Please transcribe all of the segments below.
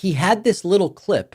he had this little clip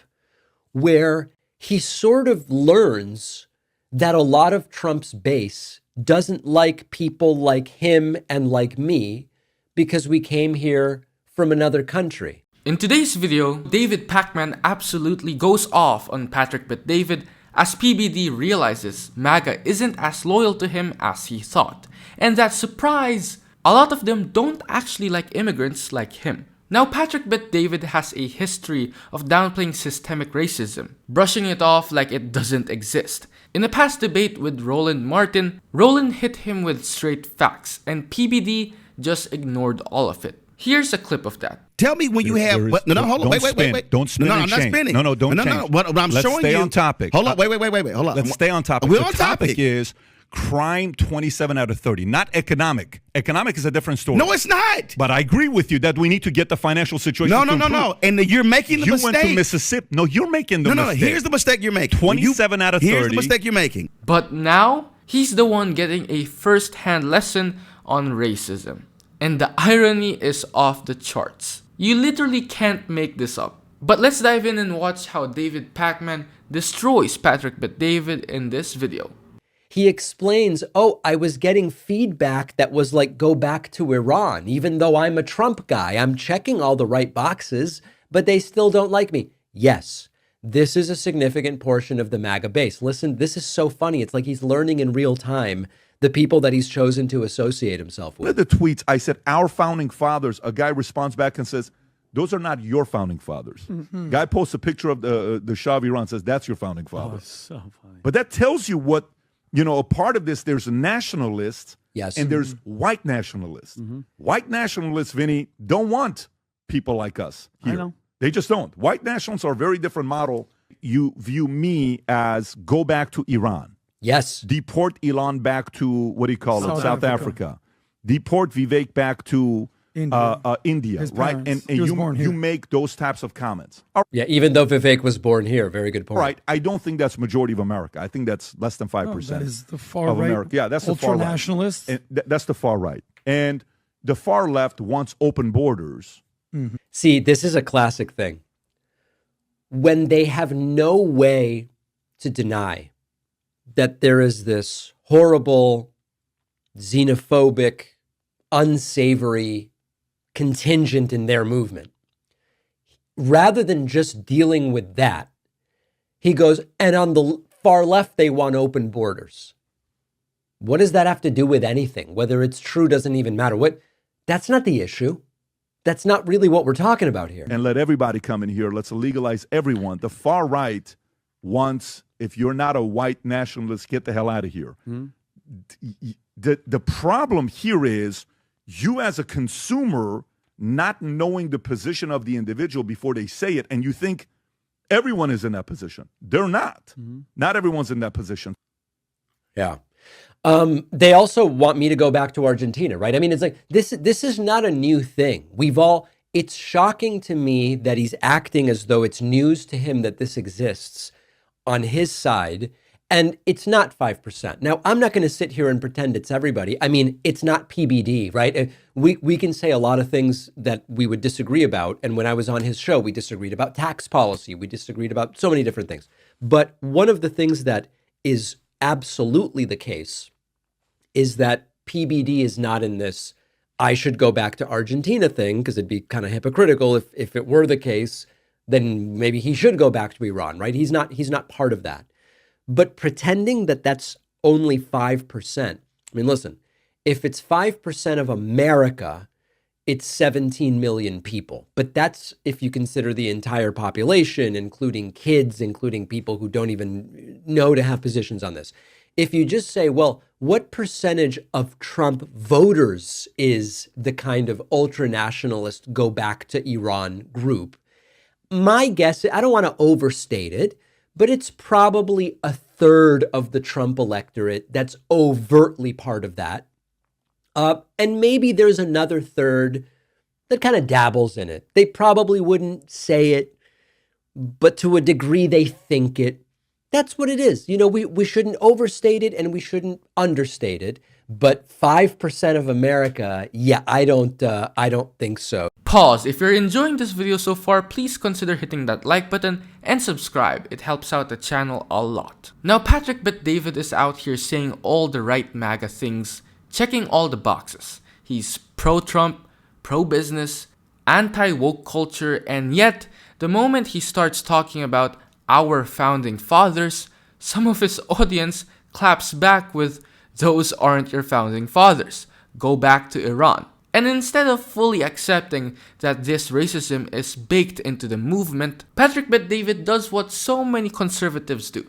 where he sort of learns that a lot of Trump's base doesn't like people like him and like me because we came here from another country. In today's video, David Pakman absolutely goes off on Patrick Bet-David as PBD realizes MAGA isn't as loyal to him as he thought, and that, surprise, a lot of them don't actually like immigrants like him. Now, Patrick Bet-David has a history of downplaying systemic racism, brushing it off like it doesn't exist. In a past debate with Roland Martin, Roland hit him with straight facts, and PBD just ignored all of it. Here's a clip of that. Tell me when you have... No, hold on. Wait. Don't spin No, and I'm not change. spinning. No, don't change. No. What I'm Let's showing stay you... on topic. Hold on. Wait. Hold on. Let's stay on topic. We're the on topic is crime 27 out of 30, not economic. Economic is a different story. No, it's not. But I agree with you that we need to get the financial situation No. And you're making the mistake. You went to Mississippi. No, you're making the mistake. No. Here's the mistake you're making. 27 out of 30. Here's the mistake you're making. But now, he's the one getting a first-hand lesson on racism. And the irony is off the charts. You literally can't make this up. But let's dive in and watch how David Pakman destroys Patrick Bet-David in this video. He explains, oh, I was getting feedback that was like, go back to Iran, even though I'm a Trump guy. I'm checking all the right boxes, but they still don't like me. Yes, this is a significant portion of the MAGA base. Listen, this is so funny. It's like he's learning in real time the people that he's chosen to associate himself with. Look at the tweets. I said, our founding fathers. A guy responds back and says, those are not your founding fathers. Guy posts a picture of the Shah of Iran, says, that's your founding father. Oh, so funny. But that tells you what, a part of this, there's nationalists Yes. and there's white nationalists. White nationalists, Vinny, don't want people like us here. I know. They just don't. White nationalists are a very different model. You view me as go back to Iran. Yes. Deport Elon back to, what do you call it, South Africa. Deport Vivek back to India, right? And you make those types of comments. Yeah, even though Vivek was born here. Very good point. Right. I don't think that's majority of America. I think that's less than 5%. That is the far of right. America. Yeah, that's the far right. Ultra-nationalists. That's the far right. And the far left wants open borders. See, this is a classic thing. When they have no way to deny that there is this horrible, xenophobic, unsavory contingent in their movement, rather than just dealing with that, he goes, and on the far left, they want open borders. What does that have to do with anything? Whether it's true doesn't even matter. That's not the issue. That's not really what we're talking about here. And let everybody come in here. Let's legalize everyone. The far right wants, if you're not a white nationalist, get the hell out of here. The problem here is you as a consumer not knowing the position of the individual before they say it, and you think everyone is in that position. They're not. Not everyone's in that position. Yeah. They also want me to go back to Argentina, right? I mean, it's like, this is not a new thing. It's shocking to me that he's acting as though it's news to him that this exists on his side, and it's not 5%. Now, I'm not going to sit here and pretend it's everybody. I mean, it's not PBD, right? We can say a lot of things that we would disagree about, and when I was on his show, we disagreed about tax policy. We disagreed about so many different things. But one of the things that is absolutely the case is that PBD is not in this I should go back to Argentina thing, because it'd be kind of hypocritical if it were the case, then maybe he should go back to Iran, right? He's not part of that. But pretending that that's only 5%. I mean, listen, if it's 5% of America, it's 17 million people. But that's if you consider the entire population, including kids, including people who don't even know to have positions on this. If you just say, well, what percentage of Trump voters is the kind of ultra-nationalist go back to Iran group? My guess, I don't want to overstate it, but it's probably a third of the Trump electorate that's overtly part of that. And maybe there's another third that kind of dabbles in it. They probably wouldn't say it, but to a degree they think it. That's what it is. We shouldn't overstate it and we shouldn't understate it. But 5% of America, yeah, I don't think so. Pause. If you're enjoying this video so far, please consider hitting that like button and subscribe. It helps out the channel a lot. Now, Patrick Bet-David is out here saying all the right MAGA things, checking all the boxes. He's pro-Trump, pro-business, anti-woke culture, and yet, the moment he starts talking about our founding fathers, some of his audience claps back with, "Those aren't your founding fathers. Go back to Iran." And instead of fully accepting that this racism is baked into the movement, Patrick Bet-David does what so many conservatives do.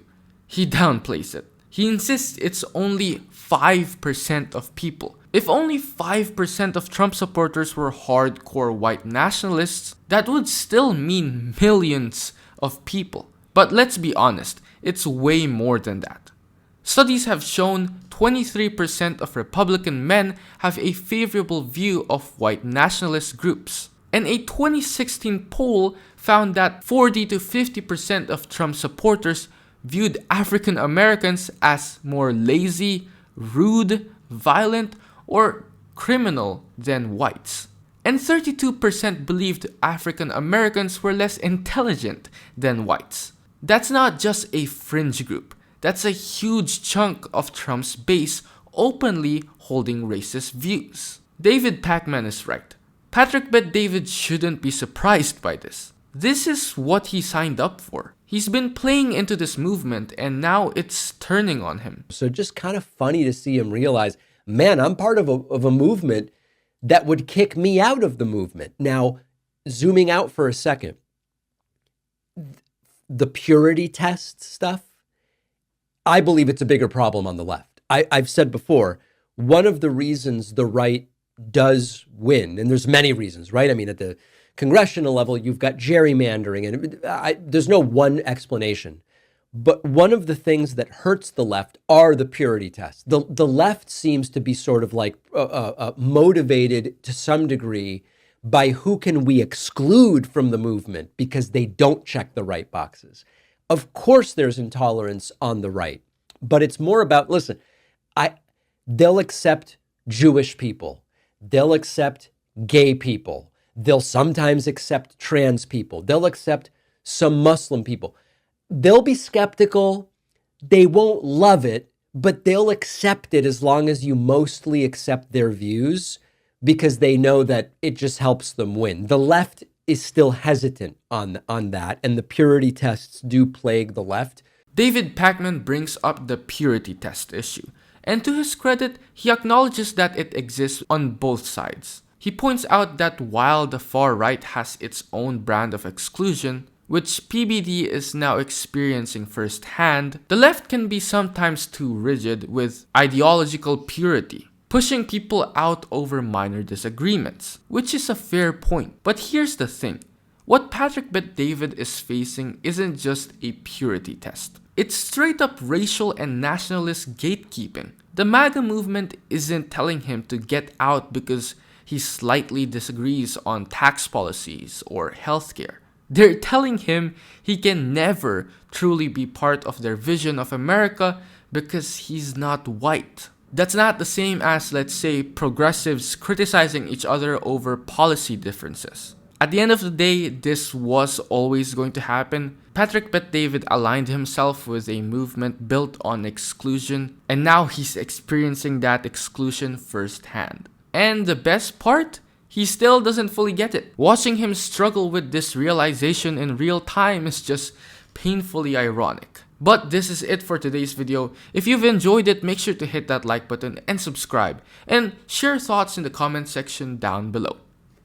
He downplays it. He insists it's only 5% of people. If only 5% of Trump supporters were hardcore white nationalists, that would still mean millions of people. But let's be honest, it's way more than that. Studies have shown 23% of Republican men have a favorable view of white nationalist groups. And a 2016 poll found that 40 to 50% of Trump supporters viewed African Americans as more lazy, rude, violent, or criminal than whites. And 32% believed African Americans were less intelligent than whites. That's not just a fringe group. That's a huge chunk of Trump's base openly holding racist views. David Pakman is right. Patrick Bet-David shouldn't be surprised by this. This is what he signed up for. He's been playing into this movement and now it's turning on him. So just kind of funny to see him realize, man, I'm part of a movement that would kick me out of the movement. Now, zooming out for a second, the purity test stuff, I believe it's a bigger problem on the left. I've said before, one of the reasons the right does win, and there's many reasons, right? I mean, at the congressional level, you've got gerrymandering, and there's no one explanation. But one of the things that hurts the left are the purity tests. The left seems to be sort of like motivated to some degree by who can we exclude from the movement because they don't check the right boxes. Of course, there's intolerance on the right, but it's more about, listen, they'll accept Jewish people. They'll accept gay people. They'll sometimes accept trans people. They'll accept some Muslim people. They'll be skeptical. They won't love it, but they'll accept it as long as you mostly accept their views because they know that it just helps them win. The left is still hesitant on that, and the purity tests do plague the left. David Pakman brings up the purity test issue, and to his credit, he acknowledges that it exists on both sides. He points out that while the far right has its own brand of exclusion, which PBD is now experiencing firsthand, the left can be sometimes too rigid with ideological purity, pushing people out over minor disagreements, which is a fair point. But here's the thing. What Patrick Bet-David is facing isn't just a purity test. It's straight up racial and nationalist gatekeeping. The MAGA movement isn't telling him to get out because he slightly disagrees on tax policies or healthcare. They're telling him he can never truly be part of their vision of America because he's not white. That's not the same as, let's say, progressives criticizing each other over policy differences. At the end of the day, this was always going to happen. Patrick Bet-David aligned himself with a movement built on exclusion, and now he's experiencing that exclusion firsthand. And the best part? He still doesn't fully get it. Watching him struggle with this realization in real time is just painfully ironic. But this is it for today's video. If you've enjoyed it, make sure to hit that like button and subscribe. And share thoughts in the comment section down below.